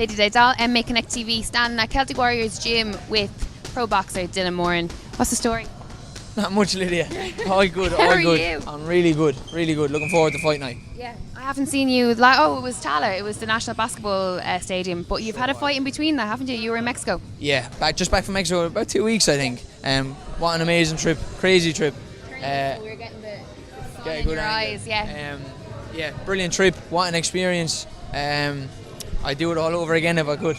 Lydia Des Dolles, MA Connect TV, standing at Celtic Warriors gym with pro boxer Dylan Moran. What's the story? Not much, Lydia. All good, How all are good. you? I'm really good, really good. Looking forward to fight night. Yeah, I haven't seen you. It was Tala. It was the National Basketball Stadium. But you've had a fight in between that, haven't you? You were in Mexico. Yeah, just back from Mexico about 2 weeks, I think. What an amazing trip, crazy trip. We were getting the sun in your eyes, yeah. Yeah, brilliant trip. What an experience. I'd do it all over again if I could.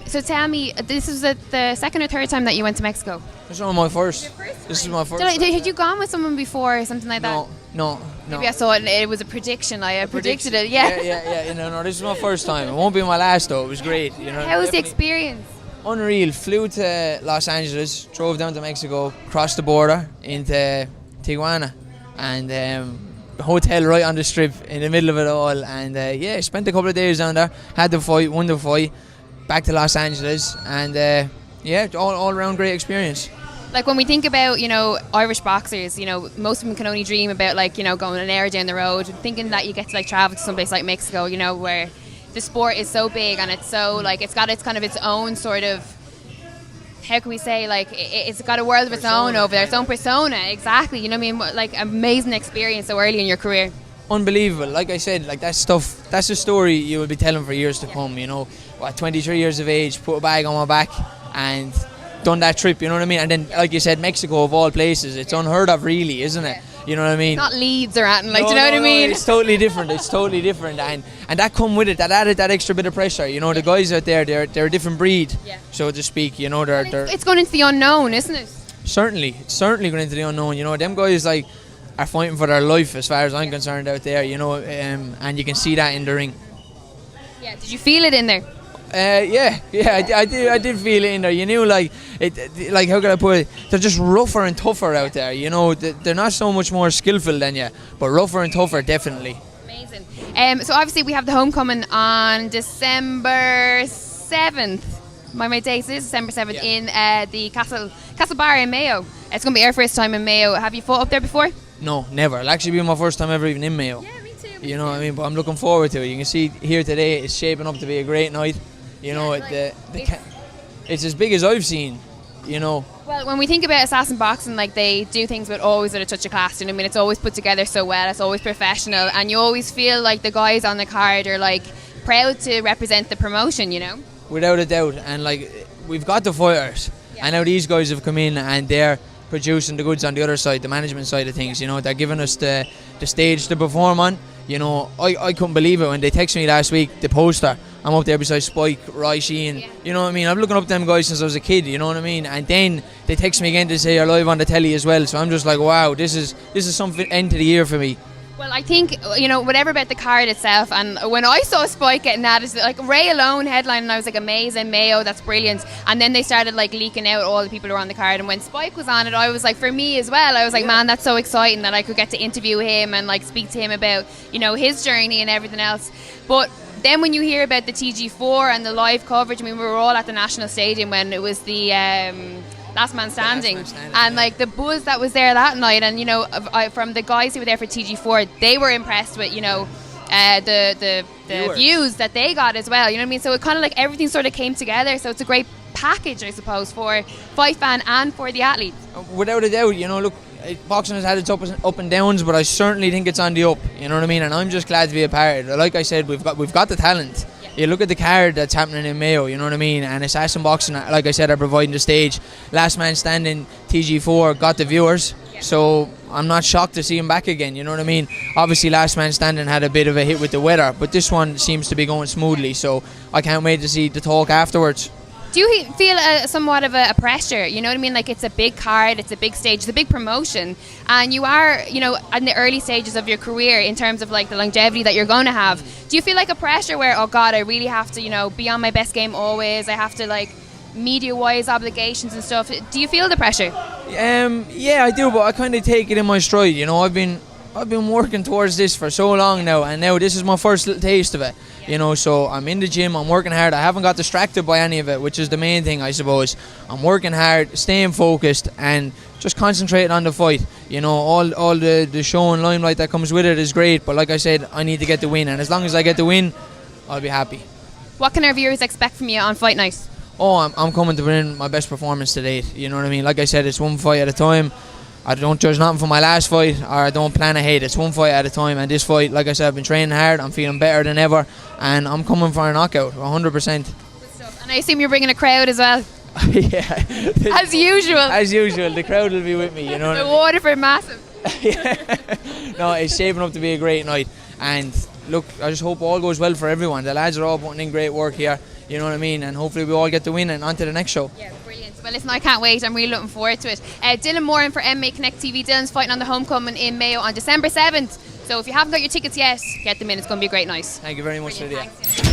So tell me, this was the second or third time that you went to Mexico? This is my first. This is my first. Had you gone with someone before or something like that? No. Maybe I saw it and it was a prediction. I predicted it, yeah. Yeah. No, this is my first time. It won't be my last though. It was great. How was the experience? Unreal. Flew to Los Angeles, drove down to Mexico, crossed the border into Tijuana, and hotel right on the strip in the middle of it all. And spent a couple of days down there. Had the fight, won the fight. Back to Los Angeles, and all around great experience. Like when we think about, Irish boxers, most of them can only dream about going an hour down the road, thinking that you get to travel to someplace like Mexico, where the sport is so big and it's so it's got its kind of its own sort of, how can we say, it's got a world of its own over there, its own persona, exactly. You know what I mean? Amazing experience so early in your career. Unbelievable. Like I said, that's a story you will be telling for years to come. 23 years of age, put a bag on my back and done that trip, you know what I mean? And then, like you said, Mexico of all places, it's unheard of really, isn't it? You know what I mean? Not Leeds or anything, do you know what I mean? It's totally different. And that come with it, that added that extra bit of pressure. The guys out there, they're a different breed, so to speak. It's going into the unknown, isn't it? Certainly going into the unknown. Them guys are fighting for their life as far as I'm concerned out there, and you can see that in the ring. Yeah, did you feel it in there? I did feel it in there. You knew, how can I put it? They're just rougher and tougher out there. They're not so much more skillful than you, but rougher and tougher, definitely. Amazing. So obviously we have the homecoming on December 7th. My dates is December 7th in the Castlebar in Mayo. It's going to be our first time in Mayo. Have you fought up there before? No, never. It'll actually be my first time ever even in Mayo. Yeah, me too. You know what I mean? But I'm looking forward to it. You can see here today it's shaping up to be a great night. It's as big as I've seen, Well, when we think about assassin boxing, they do things but always with a touch of class. You know what I mean? It's always put together so well. It's always professional, and you always feel like the guys on the card are proud to represent the promotion. Without a doubt, and we've got the fighters. I know these guys have come in and they're producing the goods on the other side, the management side of things. They're giving us the stage to perform on. I couldn't believe it when they texted me last week, the poster. I'm up there beside Spike, Roy Sheehan. You know what I mean? I'm looking up to them guys since I was a kid, you know what I mean? And then they text me again to say you're live on the telly as well. So I'm just like, wow, this is something end to the year for me. Well, I think, whatever about the card itself, and when I saw Spike getting that, it's Ray alone headline, and I was amazing, Mayo, that's brilliant. And then they started leaking out all the people who were on the card, and when Spike was on it, I was for me as well, I was man, that's so exciting that I could get to interview him and speak to him about, his journey and everything else. But then when you hear about the TG4 and the live coverage, we were all at the National Stadium when it was the Last Man Standing, and the buzz that was there that night, and from the guys who were there for TG4, they were impressed with the views that they got as well. You know what I mean? So it kind of everything sort of came together. So it's a great package, I suppose, for fight fan and for the athletes. Without a doubt, look, boxing has had its up and downs, but I certainly think it's on the up. You know what I mean? And I'm just glad to be a part of it. Like I said, we've got the talent. You look at the card that's happening in Mayo, you know what I mean? And Assassin Boxing, like I said, are providing the stage. Last Man Standing, TG4 got the viewers, so I'm not shocked to see him back again, you know what I mean? Obviously, Last Man Standing had a bit of a hit with the weather, but this one seems to be going smoothly, so I can't wait to see the talk afterwards. Do you feel somewhat of a pressure? You know what I mean? It's a big card, it's a big stage, it's a big promotion, and you are, in the early stages of your career in terms of the longevity that you're going to have. Do you feel a pressure where, oh God, I really have to, be on my best game always? I have to media-wise obligations and stuff. Do you feel the pressure? Yeah, I do, but I kind of take it in my stride. I've been working towards this for so long now, and now this is my first little taste of it. So I'm in the gym, I'm working hard. I haven't got distracted by any of it, which is the main thing, I suppose. I'm working hard, staying focused, and just concentrating on the fight. All the show and limelight that comes with it is great, but like I said, I need to get the win, and as long as I get the win, I'll be happy. What can our viewers expect from you on fight night? Oh, I'm coming to bring my best performance to date. You know what I mean? Like I said, it's one fight at a time. I don't judge nothing from my last fight, or I don't plan ahead. It's one fight at a time, and this fight, like I said, I've been training hard. I'm feeling better than ever, and I'm coming for a knockout, 100%. Good stuff. And I assume you're bringing a crowd as well. Yeah. As usual. As usual, the crowd will be with me. You know. The Waterford massive. No, it's shaping up to be a great night, and look, I just hope all goes well for everyone. The lads are all putting in great work here. You know what I mean, and hopefully we all get the win and on to the next show. Yeah, brilliant. Well, listen, I can't wait. I'm really looking forward to it. Dylan Moran for MMA Connect TV. Dylan's fighting on the homecoming in Mayo on December 7th. So if you haven't got your tickets yet, get them in. It's going to be a great night. Thank you very much, Lydia. Thanks.